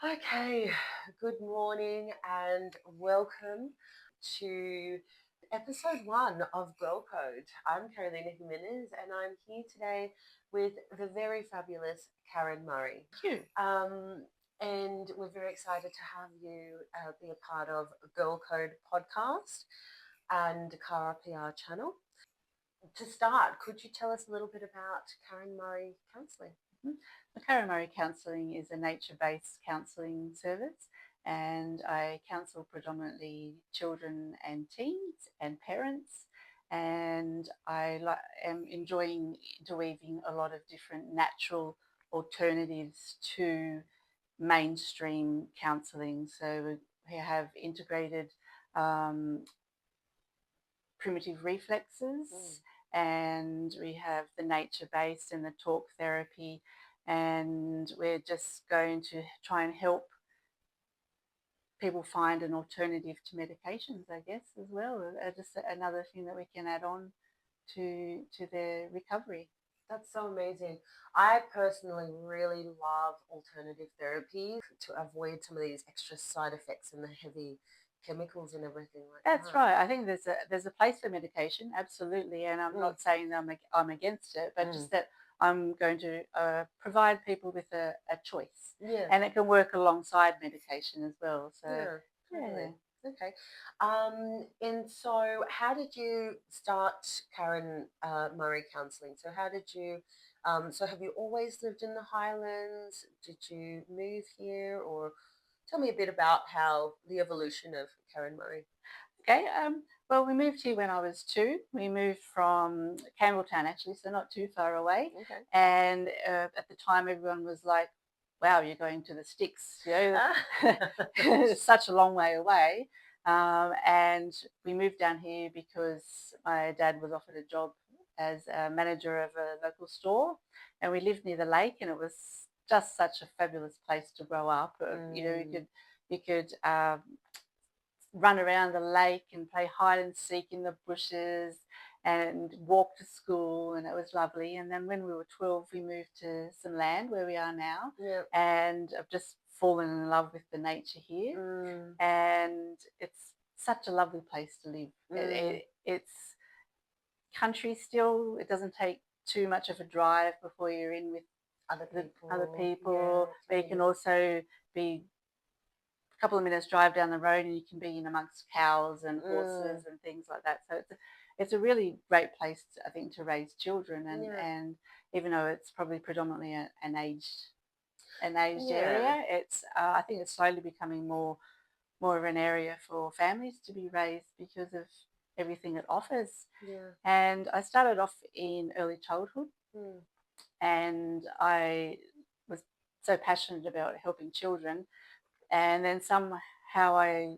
Okay, good morning and welcome to episode one of Girl Code. I'm Carolina Jimenez and I'm here today with the very fabulous Karen Murray. You. Um, and we're very excited to have you be a part of Girl Code podcast and CARA PR channel. To start, could you tell us a little bit about Karen Murray Counselling? Mhm. The Karen Murray Counselling is a nature-based counselling service, and I counsel predominantly children and teens and parents. And am enjoying interweaving a lot of different natural alternatives to mainstream counselling. So we have integrated um, primitive reflexes, and we have the nature based and the talk therapy, and we're just going to try and help people find an alternative to medications, I guess, as well. Just another thing that we can add on to their recovery. That's so amazing. I personally really love alternative therapy to avoid some of these extra side effects and the heavy chemicals and everything like That's that. right. I think there's a place for medication, absolutely, and I'm Mm, not saying that I'm against it, but mm. just that I'm going to provide people with a choice, Yeah, and it can work alongside medication as well. So, yeah, yeah. totally. Okay. And so how did you start Karen Murray Counselling? So how did you, so have you always lived in the Highlands? Did you move here or tell me a bit about how the evolution of Karen Murray? Okay. Well, we moved here when I was 2. We moved from Campbelltown, actually, so not too far away. Okay. And at the time, everyone was like, "Wow, you're going to the sticks," it's such a long way away. And we moved down here because my dad was offered a job as a manager of a local store, and we lived near the lake, and it was just such a fabulous place to grow up. Mm, You could run around the lake and play hide and seek in the bushes and walk to school, and it was lovely. And then when we were 12, we moved to some land where we are now, yeah. and I've just fallen in love with the nature here, Mm, and it's such a lovely place to live. mm. It's country still. It doesn't take too much of a drive before you're in with Other the other people. Yeah, people, but you can totally. also be couple of minutes drive down the road and you can be in amongst cows and Mm, horses and things like that. So it's a really great place, I think, to raise children, yeah. and even though it's probably predominantly an aged Yeah. area, it's I think it's slowly becoming more of an area for families to be raised because of everything it offers. Yeah. And I started off in early childhood, Mm, and I was so passionate about helping children, and then somehow I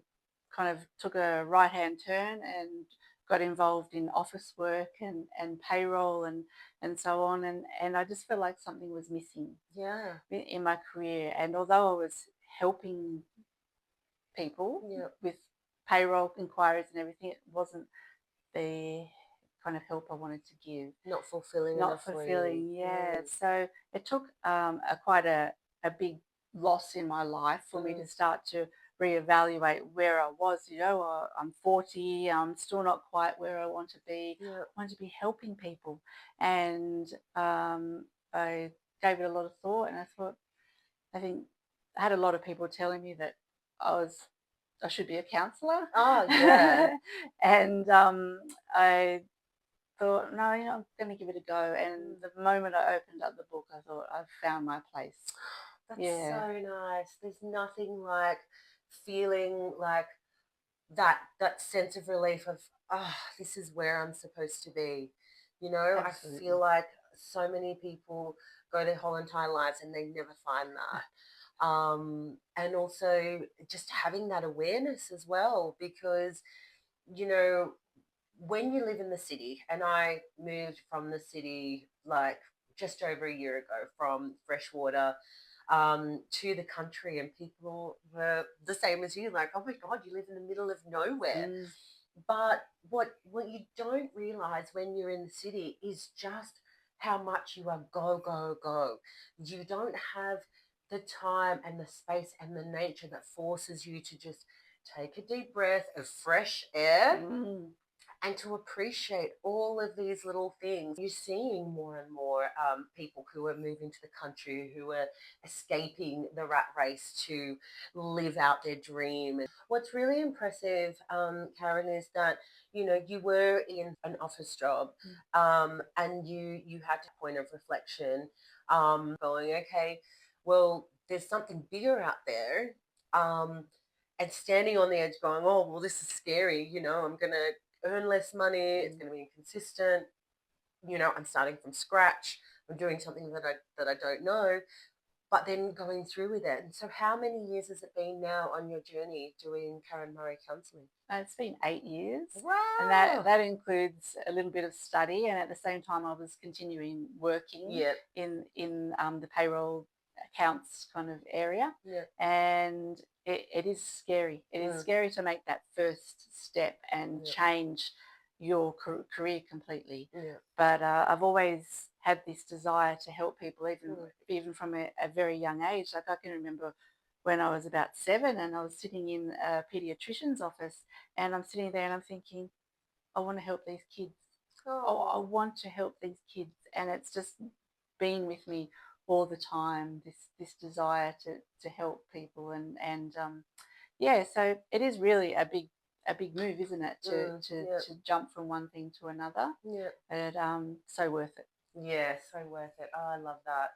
kind of took a right hand turn and got involved in office work and payroll and so on, and I just felt like something was missing yeah. in my career. And although I was helping people Yeah. with payroll inquiries and everything, it wasn't the kind of help I wanted to give. Not fulfilling Not enough for you. fulfilling, yeah. Mm, So it took quite a big loss in my life for me mm, to start to reevaluate where I was. I'm 40, I'm still not quite where I want to be. yeah. I want to be helping people. And I gave it a lot of thought, and I think I had a lot of people telling me that I should be a counsellor. Oh, yeah. And I thought, no, I'm going to give it a go. And Mm. the moment I opened up the book, I thought, I've found my place. That's Yeah, so nice. There's nothing like feeling like that sense of relief of this is where I'm supposed to be. I feel absolutely. like so many people go their whole entire lives and they never find that. And also just having that awareness as well, because you know when you live in the city, and I moved from the city like just over a year ago from freshwater to the country, and people were the same as you, like, oh my God, you live in the middle of nowhere. Mm, But what you don't realize when you're in the city is just how much you are go, go, go. You don't have the time and the space and the nature that forces you to just take a deep breath of fresh air Mm. and to appreciate all of these little things. You're seeing more and more people who are moving to the country, who are escaping the rat race to live out their dream. And what's really impressive, Karen, is that you were in an office job, and you had a point of reflection, going, okay, well, there's something bigger out there. Um, and standing on the edge going, oh, well, this is scary. I'm going to earn less money. It's going to be inconsistent. I'm starting from scratch. I'm doing something that I don't know, but then going through with it. And so, how many years has it been now on your journey doing Karen Murray Counselling? It's been 8 years, and Wow. that includes a little bit of study, and at the same time, I was continuing working Yeah. in the payroll accounts kind of area, Yeah. and it is scary. It is scary to make that first step and Yeah. change your career completely. Yeah. But I've always had this desire to help people, even from a very young age. Like I can remember when I was about 7 and I was sitting in a pediatrician's office, and I'm sitting there and I'm thinking, I want to help these kids. Oh, I Oh. want to help these kids. And it's just been with me all the time, this desire to help people. And yeah, so it is really a big move, isn't it, Yeah. to jump from one thing to another. Yeah. But so worth it. Yeah, so worth it. Oh, I love that.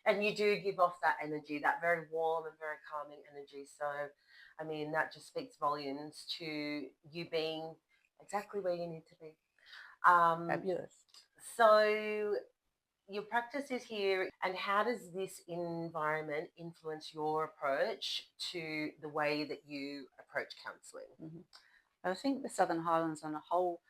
And you do give off that energy, that very warm and very calming energy. So, I mean, that just speaks volumes to you being exactly where you need to be. Um, Fabulous. so, your practice is here, and how does this environment influence your approach to the way that you approach counselling? Mhm. I think the Southern Highlands on a whole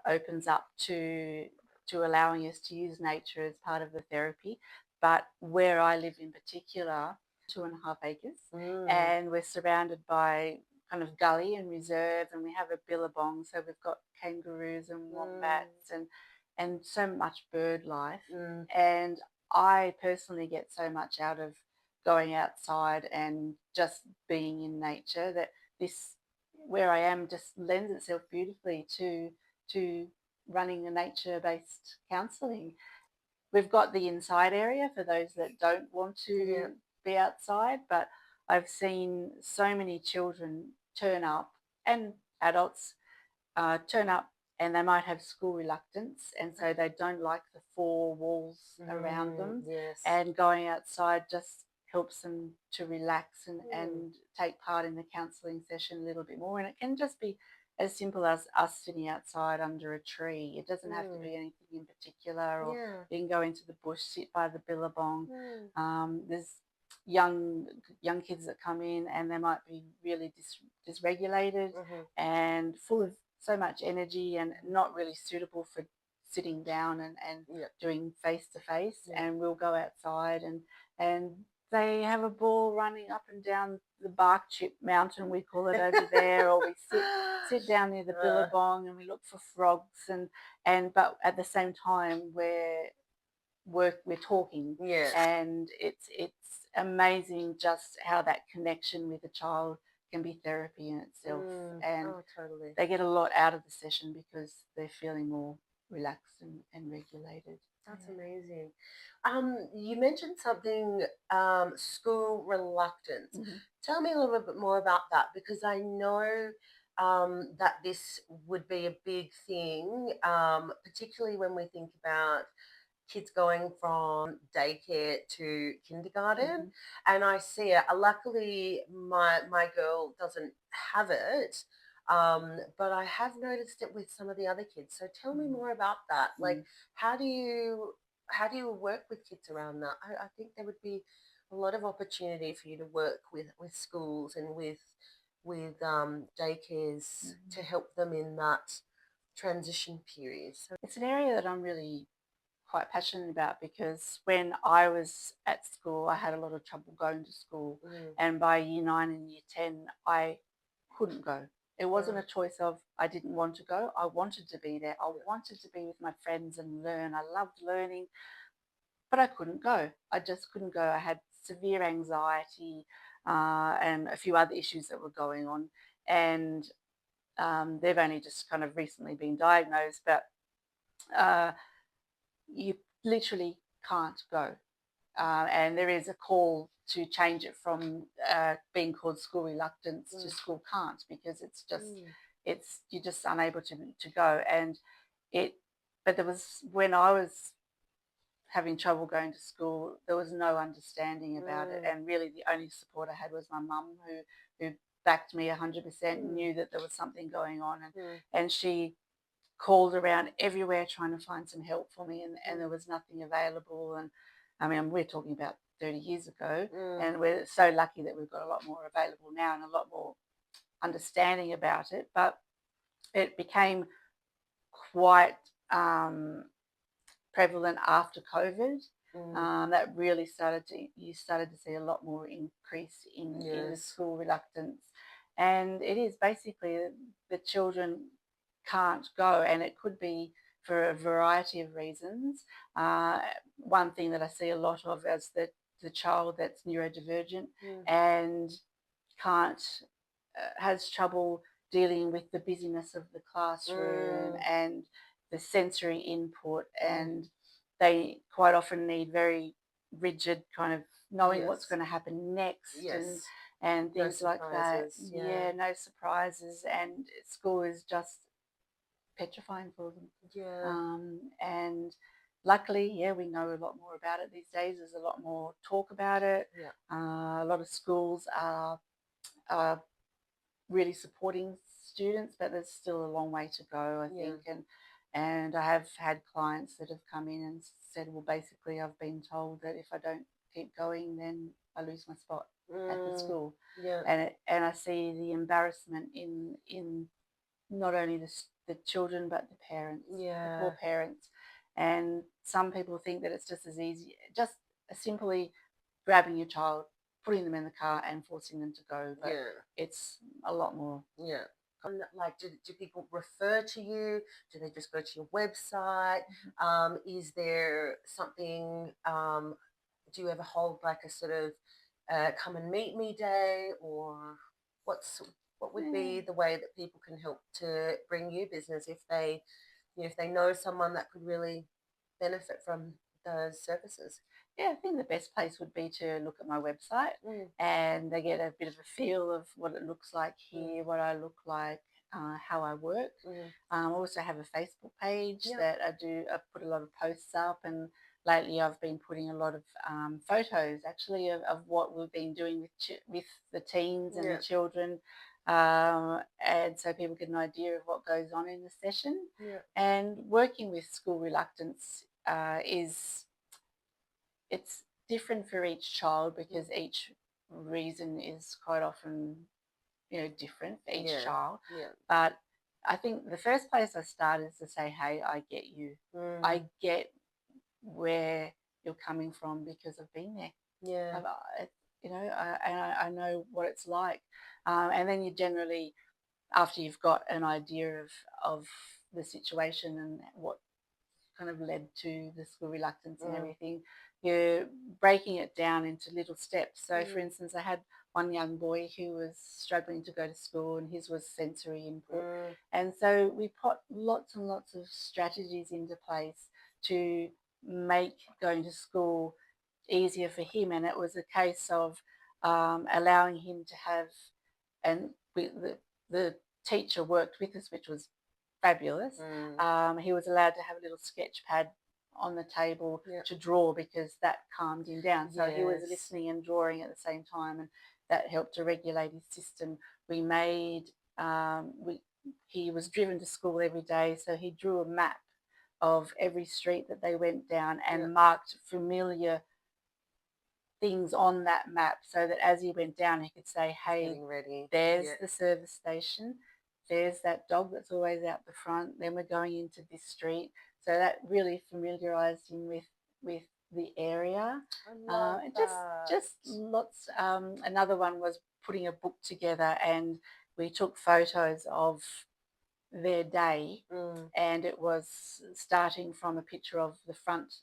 opens up to allowing us to use nature as part of the therapy. But where I live in particular, 2.5 acres, Mm, and we're surrounded by kind of gully and reserve, and we have a billabong, so we've got kangaroos and mm, wombats and so much bird life. mm, And I personally get so much out of going outside and just being in nature that this where I am just lends itself beautifully to running a nature-based counselling. We've got the inside area for those that don't want yeah. to be outside, but I've seen so many children turn up and adults turn up, and they might have school reluctance, and so they don't like the four walls around them, Yes. and going outside just helps them to relax Mm, and take part in the counselling session a little bit more. And it can just be as simple as us sitting outside under a tree. It doesn't have to mm, be anything in particular, or yeah. you can go into the bush, sit by the billabong. Mm, There's young young kids that come in, and they might be really dysregulated mhm, and full of so much energy and not really suitable for sitting down and yeah. doing face to face. Yeah. And we'll go outside, and they have a ball running up and down the bark chip mountain, we call it over there, or we sit down near the Uh, billabong and we look for frogs, and but at the same time we're talking, yeah. and it's amazing just how that connection with a child can be therapy in itself. And Oh, totally. they get a lot out of the session because they're feeling more relaxed and regulated. That's Yeah. amazing. You mentioned something, school reluctance. Mhm. Tell me a little bit more about that, because I know that this would be a big thing, particularly when we think about kids going from daycare to kindergarten, Mhm. and I see it. Luckily, my girl doesn't have it, but I have noticed it with some of the other kids. So tell me Mhm. more about that. Like, Mhm. how do you how do you work with kids around that? I think there would be a lot of opportunity for you to work with schools and with daycares Mhm. to help them in that transition period. So, It's an area that I'm really quite passionate about, because when I was at school, I had a lot of trouble going to school, mm, and by year 9 and year 10, I couldn't go. It wasn't uh, a choice of I didn't want to go. I wanted to be there. I yeah, wanted to be with my friends and learn. I loved learning, but I couldn't go. I just couldn't go. I had severe anxiety and a few other issues that were going on. And they've only just kind of recently been diagnosed, but uh, you literally can't go. And there is a call to change it from being called school reluctance to school can't, because it's just you're just unable to go. And it but there was, when I was having trouble going to school, there was no understanding about it, and really the only support I had was my mum, who backed me 100%, knew that there was something going on, and she called around everywhere trying to find some help for me, and there was nothing available. And I mean, we're talking about 30 years ago, and we're so lucky that we've got a lot more available now and a lot more understanding about it. But it became quite prevalent after COVID. That really you started to see a lot more increase in the school reluctance. And it is basically the children can't go, and it could be for a variety of reasons. One thing that I see a lot of is that the child that's neurodivergent and can't has trouble dealing with the busyness of the classroom and the sensory input, and they quite often need very rigid kind of knowing what's going to happen next, and things like that. Yeah, no surprises, and school is just petrifying for them. And luckily, we know a lot more about it these days. There's a lot more talk about it. A lot of schools are really supporting students, but there's still a long way to go, I think. And I have had clients that have come in and said, well, basically, I've been told that if I don't keep going, then I lose my spot at the school. And I see the embarrassment in not only the children but the parents, the poor parents. And some people think that it's just as easy, just simply grabbing your child, putting them in the car and forcing them to go. But it's a lot more. Like, do people refer to you? Do they just go to your website? Is there something, do you ever hold like a sort of come and meet me day, or what would be the way that people can help to bring you business if they, if they know someone that could really benefit from those services? I think the best place would be to look at my website, and they get a bit of a feel of what it looks like here, what I look like, how I work. I also have a Facebook page that I put a lot of posts up, and lately I've been putting a lot of photos actually of what we've been doing with the teens and the children, and so people get an idea of what goes on in the session. And working with school reluctance it's different for each child, because each reason is quite often, different for each child. But I think the first place I start is to say, hey, I get you. I get where you're coming from because I've been there. I know what it's like. And then you generally, after you've got an idea of the situation and what kind of led to the school reluctance and everything, you're breaking it down into little steps. So, for instance, I had one young boy who was struggling to go to school, and his was sensory input. And so we put lots and lots of strategies into place to make going to school easier for him. And it was a case of allowing him to have, and the teacher worked with us, which was fabulous. He was allowed to have a little sketch pad on the table to draw, because that calmed him down. So he was listening and drawing at the same time, and that helped to regulate his system. We made he was driven to school every day, so he drew a map of every street that they went down and marked familiar things on that map, so that as he went down he could say, hey, there's the service station, there's that dog that's always out the front, then we're going into this street. So that really familiarised him with the area. Just lots. Another one was putting a book together, and we took photos of their day, and it was starting from a picture of the front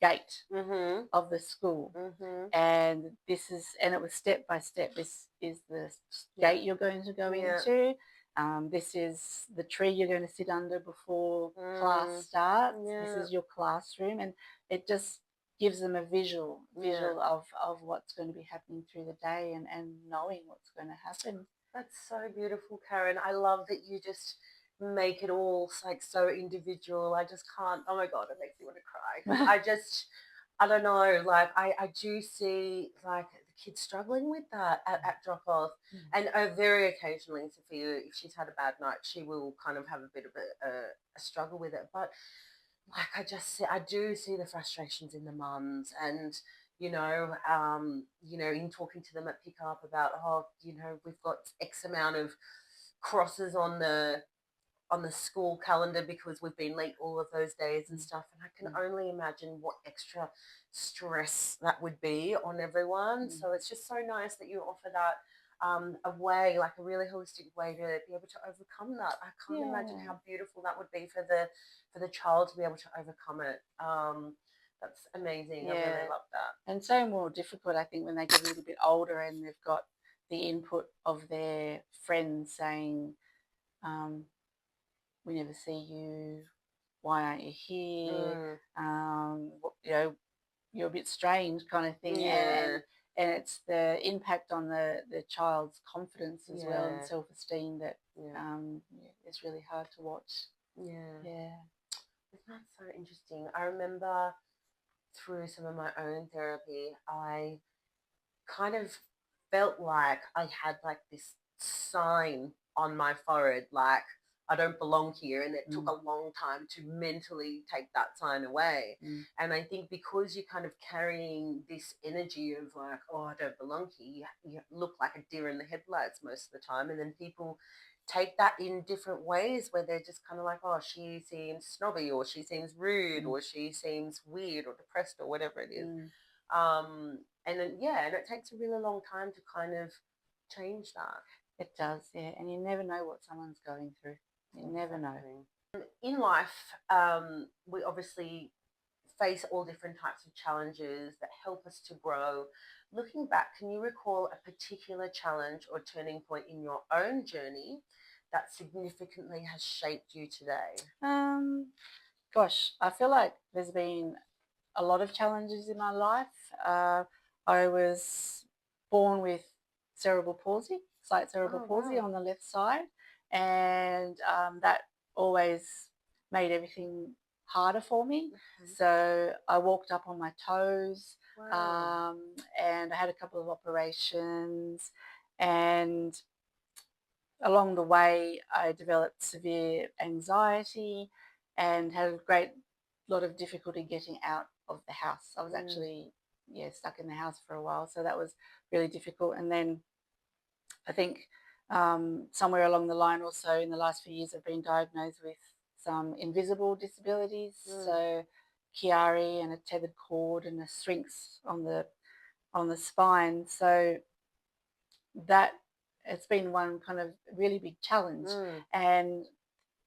gate Mhm. of the school. Mhm. And it was step by step. This is the Yeah. gate you're going to go Yeah. into. This is the tree you're going to sit under before class Mm. starts. This Yeah. is your classroom, and it just gives them a Yeah. visual of what's going to be happening through the day, and knowing what's going to happen. That's so beautiful, Karen. I love that you just make it all like so individual. I just can't. Oh my god, it makes me want to cry because I don't know. Like I do see like the kids struggling with that at drop off, and very occasionally, Sophia, if she's had a bad night, she will kind of have a bit of a struggle with it. But like I do see the frustrations in the mums, and in talking to them at pick up about, oh, we've got X amount of crosses on the school calendar because we've been late all of those days and stuff, and I can only imagine what extra stress that would be on everyone. So it's just so nice that you offer that a way, like a really holistic way to be able to overcome that. I can't imagine Yeah, how beautiful that would be for the child to be able to overcome it. That's amazing. I really yeah. love that. And so more difficult, I think, when they get a little bit older and they've got the input of their friends saying, um, "We never see you. Why aren't you here? Mm, You know, you're a bit strange," kind of thing. yeah, And it's the impact on the child's confidence as well, and yeah, self-esteem, that yeah, is really hard to watch. yeah. Yeah. Isn't that so interesting? I remember through some of my own therapy, I kind of felt like I had like this sign on my forehead, like I don't belong here. And it took Mm, a long time to mentally take that sign away. mm, And I think because you're kind of carrying this energy of like, oh, I don't belong here, you look like a deer in the headlights most of the time. And then people take that in different ways where they're just kind of like, oh, she seems snobby, or she seems rude, mm, or she seems weird or depressed or whatever it is. mm. And then, yeah, and it takes a really long time to kind of change that. It does, yeah. And you never know what someone's going through. You never know. Exactly. In life, we obviously face all different types of challenges that help us to grow. Looking back, can you recall a particular challenge or turning point in your own journey that significantly has shaped you today? Um, Gosh, I feel like there's been a lot of challenges in my life. I was born with cerebral palsy, slight cerebral Oh, palsy wow. on the left side, and that always made everything harder for me. Okay. So I walked up on my toes, Wow. and I had a couple of operations, and along the way, I developed severe anxiety and had a great lot of difficulty getting out of the house. I was Mm, actually, yeah, stuck in the house for a while, so that was really difficult. And then I think somewhere along the line, also in the last few years, I've been diagnosed with some invisible disabilities, mm, so Chiari and a tethered cord and a sphinx on the spine. So that it's been one kind of really big challenge. mm. And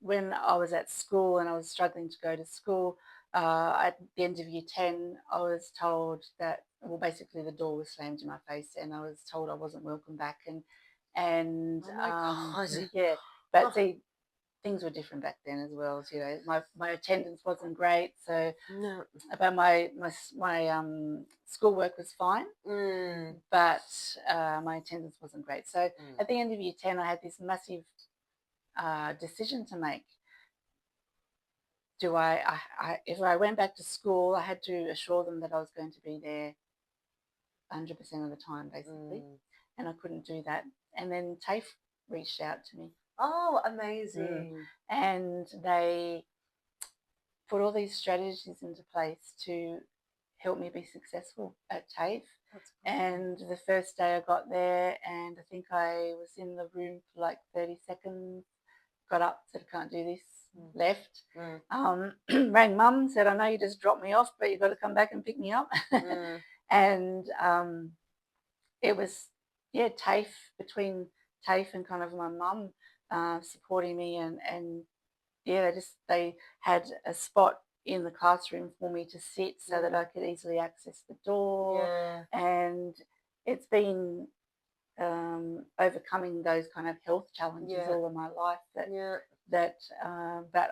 when I was at school and I was struggling to go to school, at the end of year 10, I was told that, well, basically the door was slammed in my face and I was told I wasn't welcome back. And Oh my God. yeah, but Oh, see, things were different back then as well. So, my attendance wasn't great. So, no. but my schoolwork was fine, Mm, but my attendance wasn't great. So mm. at the end of year 10, I had this massive decision to make. If I went back to school, I had to assure them that I was going to be there 100% of the time, basically, Mm. and I couldn't do that. And then TAFE reached out to me, Oh, mm. amazing. and they put all these strategies into place to help me be successful at TAFE. That's great. And the first day I got there, and I think I was in the room for like 30 seconds, got up, said, I can't do this, Mm, left. mm, Rang mum, said, I know you just dropped me off, but you've got to come back and pick me up. mm. And it was, yeah, between TAFE and kind of my mum supporting me. And yeah, they had a spot in the classroom for me to sit so that I could easily access the door. Yeah. And it's been overcoming those kind of health challenges Yeah. all of my life Yeah. but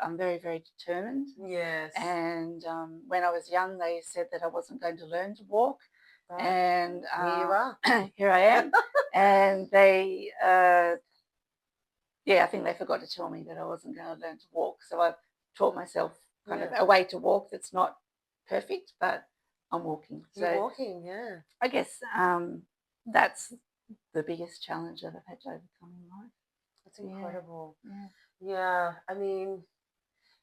I'm very, very determined. Yes. And when I was young, they said that I wasn't going to learn to walk, But and here you are. here I am. And they, I think they forgot to tell me that I wasn't going to learn to walk. So I've taught myself kind of Yeah. a way to walk that's not perfect, but I'm walking. You're So walking, yeah. I guess that's the biggest challenge that I've had to overcome in life. That's incredible. Yeah. Yeah. I mean,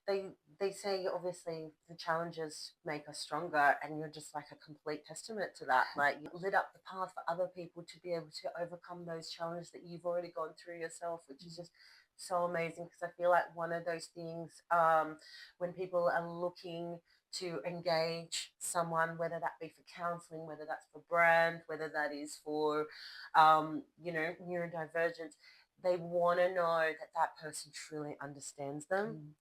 they say obviously the challenges make us stronger, and you're just like a complete testament to that. Like, you lit up the path for other people to be able to overcome those challenges that you've already gone through yourself, which is just so amazing. Because I feel like one of those things, when people are looking to engage someone, whether that be for counseling, whether that's for brand, whether that is for neurodivergence, they want to know that that person truly understands them,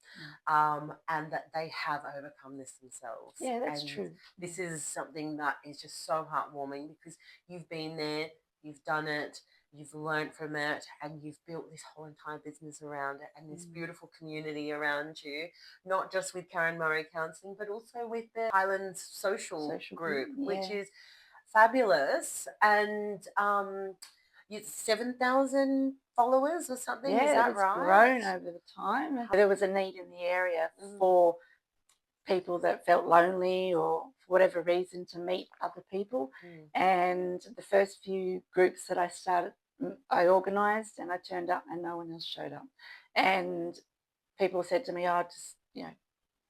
and that they have overcome this themselves. Yeah, that's And true. this is something that is just so heartwarming, because you've been there, you've done it, you've learned from it, and you've built this whole entire business around it, and this beautiful community around you, not just with Karen Murray Counselling, but also with the Highlands Social Group, which is fabulous. And it's 7,000 followers or something. Is that it's right? grown over the time. There was a need in the area for people that felt lonely or for whatever reason to meet other people. And the first few groups that I started, I organised, and I turned up and no one else showed up. And people said to me, "Oh, just,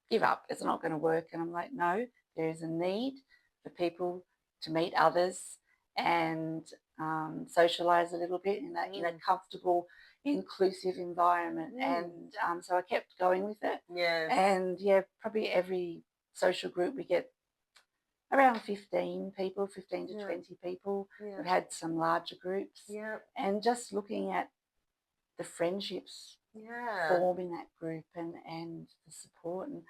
give up. It's not going to work." And I'm like, no, there is a need for people to meet others and socialise a little bit in a comfortable, inclusive environment. And so I kept going with it. Yes. And probably every social group we get around 15 people, 15 to 20 people. We've had some larger groups. And just looking at the friendships form in that group, and the support, and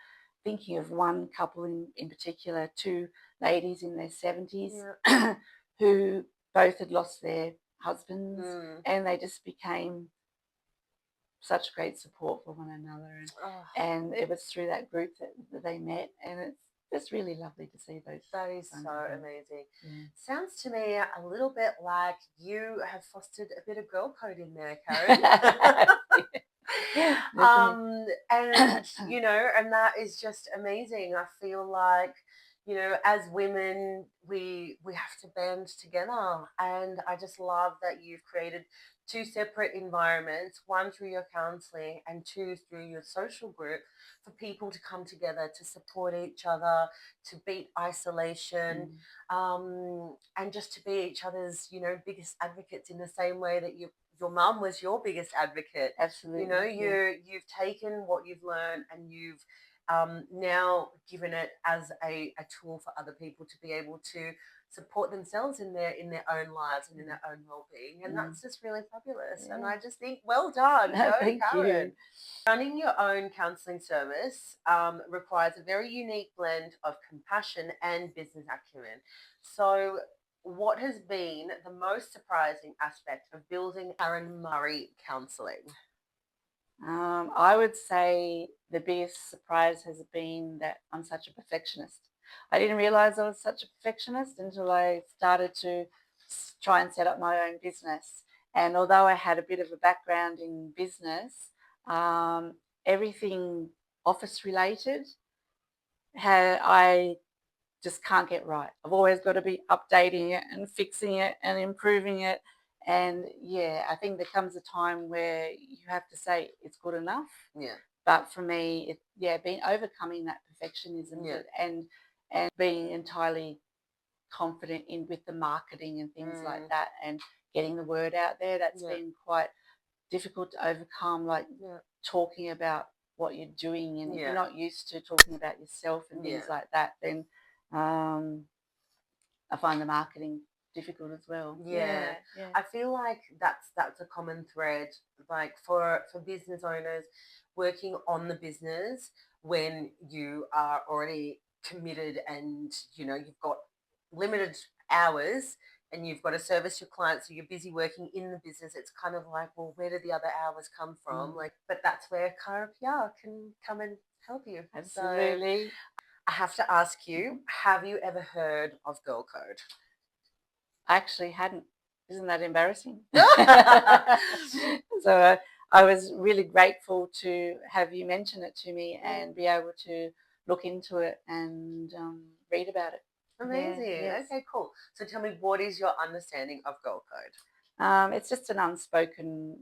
thinking of one couple in particular, two ladies in their 70s who both had lost their husbands, and they just became such great support for one another. And it was through that group that they met, and it's just really lovely to see those. That is so amazing. Sounds to me a little bit like you have fostered a bit of girl code in there, Karen. And that is just amazing. I feel like, as women, we have to band together, and I just love that you've created two separate environments, one through your counselling and two through your social group, for people to come together to support each other, to beat isolation, and just to be each other's, biggest advocates, in the same way that your mum was your biggest advocate. Absolutely. You've taken what you've learned, and you've now given it as a tool for other people to be able to support themselves in their own lives and in their own well-being. And that's just really fabulous. And I just think, well done. Thank Karen. you. Running your own counselling service requires a very unique blend of compassion and business acumen. So, what has been the most surprising aspect of building Karen Murray Counselling? I would say the biggest surprise has been that I'm such a perfectionist. I didn't realise I was such a perfectionist until I started to try and set up my own business. And although I had a bit of a background in business, everything office related, I just can't get right. I've always got to be updating it and fixing it and improving it. And I think there comes a time where you have to say it's good enough. But for me, being overcoming that perfectionism and being entirely confident with the marketing and things like that, and getting the word out there, that's been quite difficult to overcome. Like talking about what you're doing, and if you're not used to talking about yourself and things like that, then I find the marketing difficult as well. I feel like that's a common thread, like for business owners working on the business, when you are already committed and you've got limited hours and you've got to service your clients, so you're busy working in the business. It's kind of like, well, where do the other hours come from? Like, but that's where CARA PR can come and help you. Absolutely. So I have to ask you, have you ever heard of Girl Code? I actually hadn't. Isn't that embarrassing? So I was really grateful to have you mention it to me and be able to look into it and read about it. Amazing. Yes. Okay, cool. So tell me, what is your understanding of Girl Code? It's just an unspoken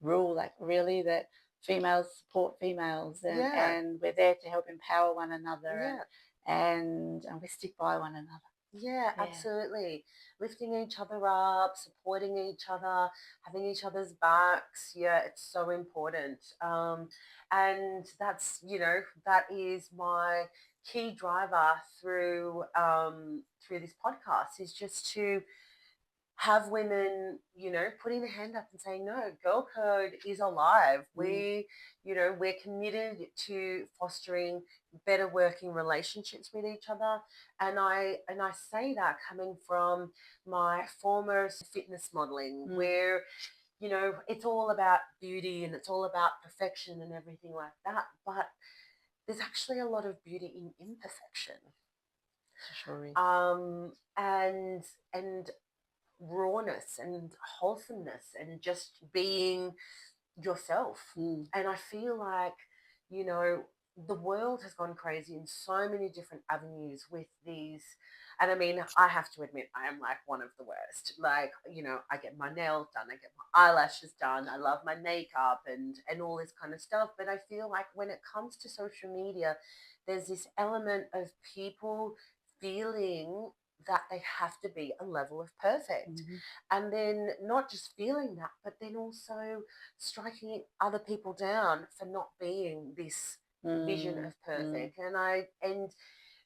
rule, like really, that females support females, and we're there to help empower one another, and we stick by one another. Yeah, absolutely. Lifting each other up, supporting each other, having each other's backs. Yeah, it's so important. And that's, that is my key driver through this podcast, is just to have women, putting their hand up and saying, no, Girl Code is alive. We're committed to fostering better working relationships with each other. And I say that coming from my former fitness modeling, where, it's all about beauty and it's all about perfection and everything like that. But there's actually a lot of beauty in imperfection. Sure. And rawness and wholesomeness and just being yourself. And I feel like, the world has gone crazy in so many different avenues with these. And I mean, I have to admit, I am like one of the worst. Like, I get my nails done, I get my eyelashes done, I love my makeup and all this kind of stuff. But I feel like when it comes to social media, there's this element of people feeling that they have to be a level of perfect. And then not just feeling that, but then also striking other people down for not being this vision of perfect. And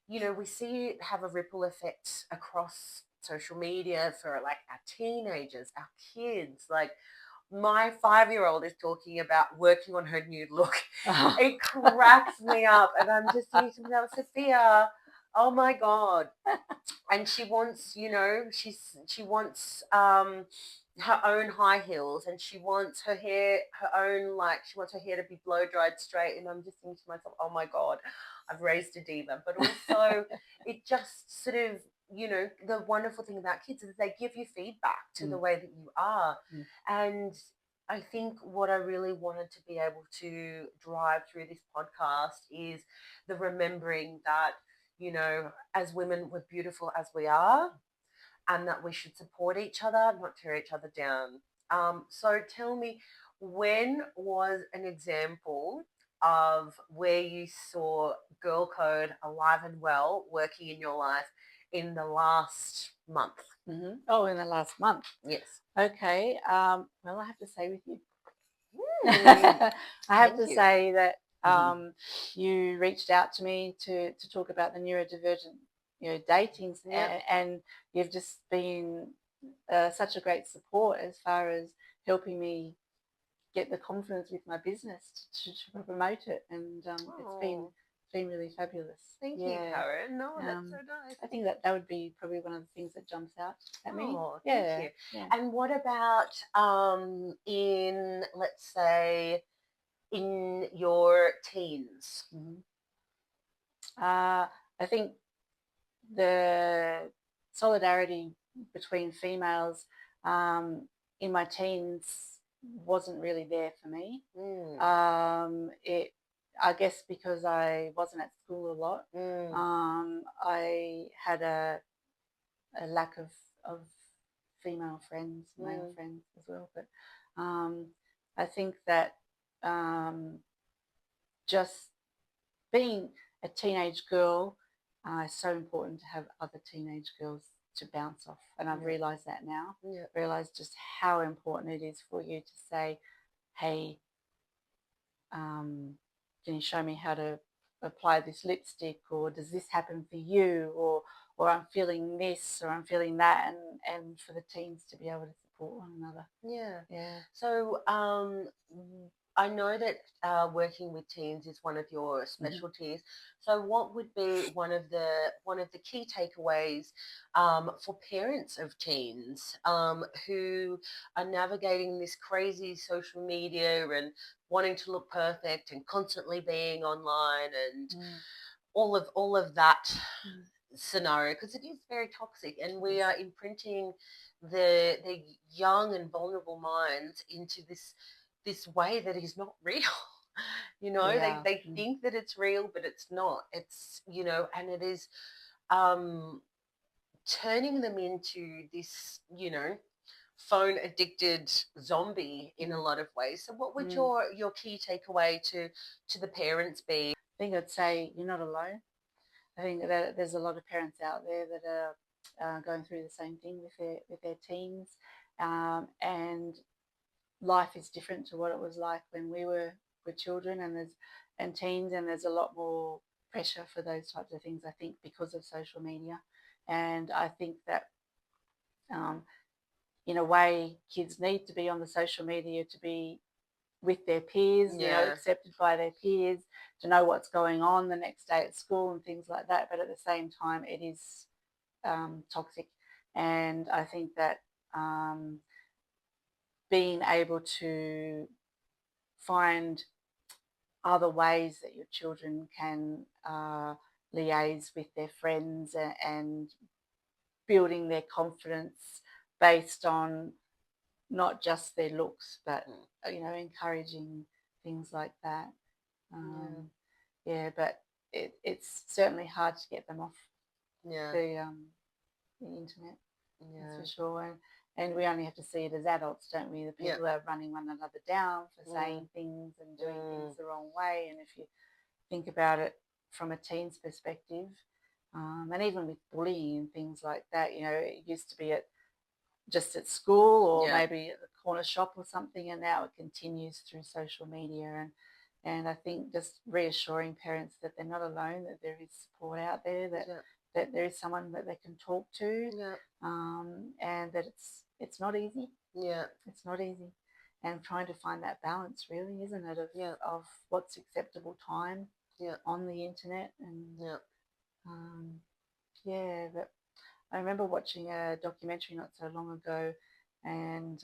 we see it have a ripple effect across social media for like our teenagers, our kids. Like, my 5-year-old is talking about working on her new look. It cracks me up. And I'm just thinking to myself, Sophia, oh my God. And she wants, she wants her own high heels, and she wants her hair, she wants her hair to be blow dried straight. And I'm just thinking to myself, oh my God, I've raised a diva. But also it just sort of, the wonderful thing about kids is they give you feedback to the way that you are. And I think what I really wanted to be able to drive through this podcast is the remembering that, as women, we're beautiful as we are, and that we should support each other, not tear each other down. So tell me, when was an example of where you saw Girl Code alive and well working in your life in the last month? Oh, in the last month. Yes. Okay. Well, I have to say with you. I have to say that you reached out to me to talk about the neurodivergent, dating, and you've just been such a great support as far as helping me get the confidence with my business to promote it, and it's been really fabulous. Thank you, Karen. No, that's so nice. I think that would be probably one of the things that jumps out at me. Thank you. Yeah. And what about in, let's say, in your teens? I think the solidarity between females in my teens wasn't really there for me. I guess because I wasn't at school a lot. I had a lack of female friends, male friends as well. But I think that just being a teenage girl, it's so important to have other teenage girls to bounce off. And I've realised that now. Realised just how important it is for you to say, hey, can you show me how to apply this lipstick, or does this happen for you, or I'm feeling this, or I'm feeling that, and for the teens to be able to support one another. Yeah. Yeah. So I know that working with teens is one of your Mhm. specialties. So what would be one of the key takeaways for parents of teens who are navigating this crazy social media and wanting to look perfect and constantly being online and Mm. all of that Mm. scenario, because it is very toxic, and we Yes. are imprinting the young and vulnerable minds into this way that is not real. They Yeah. they Mm. think that it's real, but it's not. And it is um turning them into this phone addicted zombie in a Mm. lot of ways. So what would Mm. your key takeaway to the parents be? I think I'd say you're not alone. I think that there's a lot of parents out there that are going through the same thing with their teens, and life is different to what it was like when we were children and teens, and there's a lot more pressure for those types of things. I think because of social media, and I think that um, in a way, kids need to be on the social media to be with their peers, Yeah, accepted by their peers, to know what's going on the next day at school and things like that. But at the same time, it is toxic. And I think that um, being able to find other ways that your children can liaise with their friends and building their confidence based on not just their looks, but mm, encouraging things like that. yeah, Um, yeah, but it's certainly hard to get them off yeah, the internet. That's yeah, for sure. And we only have to see it as adults, don't we? The yeah, people that are running one another down for mm, saying ththings and doing things mm, the wrong way. And if you think about it from a teen's perspective, and even with bullying and things like that, it used to be just at school or yeah, maybe at the corner shop or something, and now it continues through social media. And I think just reassuring parents that they're not alone, that there is support out there, yeah, that there is someone that they can talk to, yeah, and that it's not easy. yeah, It's not easy, and trying to find that balance, really, isn't it, yeah, of what's acceptable time yeah, on the internet. And yeah, um, yeah, but I remember watching a documentary not so long ago, and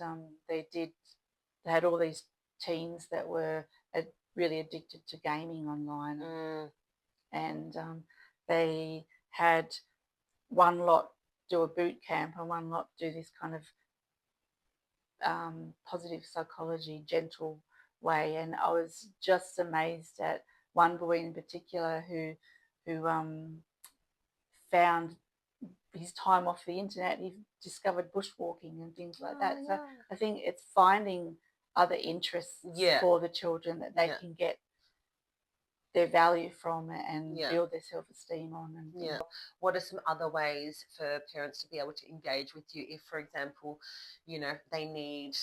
they had all these teens that were really addicted to gaming online, mm, and they had one lot do a boot camp and one lot do this kind of positive psychology, gentle way. And I was just amazed at one boy in particular who found his time off the internet. He discovered bushwalking and things like oh that. So yeah, I think it's finding other interests yeah, for the children that they yeah, can get their value from and yeah. build their self-esteem on and Yeah. things. What are some other ways for parents to be able to engage with you if, for example, they need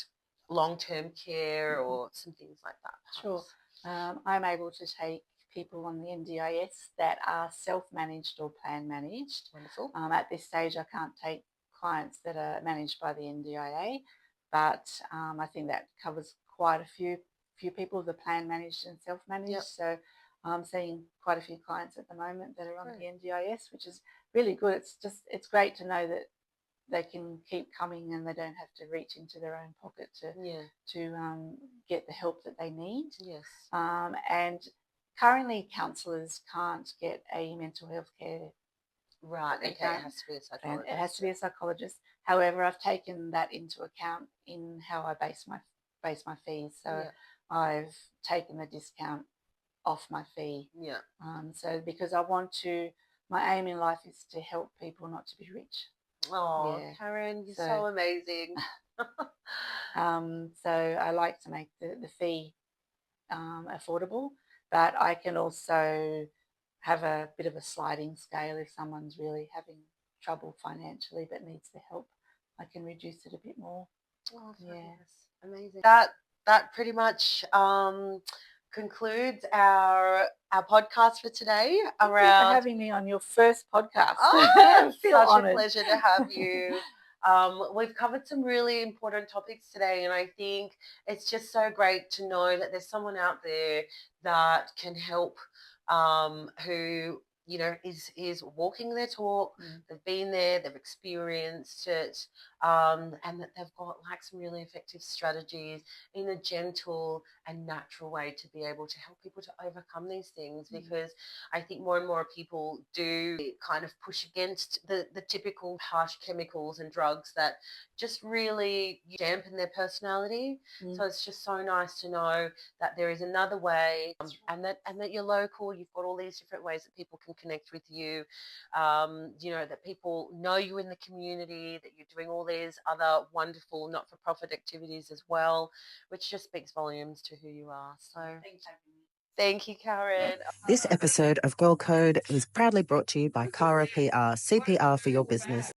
long-term care Mhm. or some things like that, Sure. perhaps? I'm able to take people on the NDIS that are self-managed or plan managed. Wonderful. At this stage, I can't take clients that are managed by the NDIA, but I think that covers quite a few people, the plan managed and self-managed. Yep. So I'm seeing quite a few clients at the moment that are on the Great. NDIS, which is really good. It's great to know that they can keep coming and they don't have to reach into their own pocket Yeah. to get the help that they need. Yes. And currently, counsellors can't get a mental health care. Right. They Okay. It can't. has to be a It has psychologist. to be a psychologist. However, I've taken that into account in how I base my fees. So Yeah. I've taken the discount off my fee. Yeah. So because I want to, my aim in life is to help people, not to be rich. Oh, Yeah. Karen, you're So so amazing. so I like to make the fee affordable, but I can also have a bit of a sliding scale if someone's really having trouble financially but needs the help. I can reduce it a bit more. Oh, Yeah. fabulous. Amazing. That pretty much concludes our podcast for today. Thank you for having me on your first podcast. Oh, I feel such honoured. a pleasure to have you. We've covered some really important topics today, and I think it's just so great to know that there's someone out there that can help, who is walking their talk. They've been there, they've experienced it, and that they've got like some really effective strategies in a gentle and natural way to be able to help people to overcome these things. Because I think more and more people do kind of push against the typical harsh chemicals and drugs that just really dampen their personality. So it's just so nice to know that there is another way, and that you're local. You've got all these different ways that people can connect with you. That people know you in the community, that you're doing all these other wonderful not-for-profit activities as well, which just speaks volumes to who you are. So thank you, Karen. This episode of Girl Code is proudly brought to you by CARA PR, CPR for your business.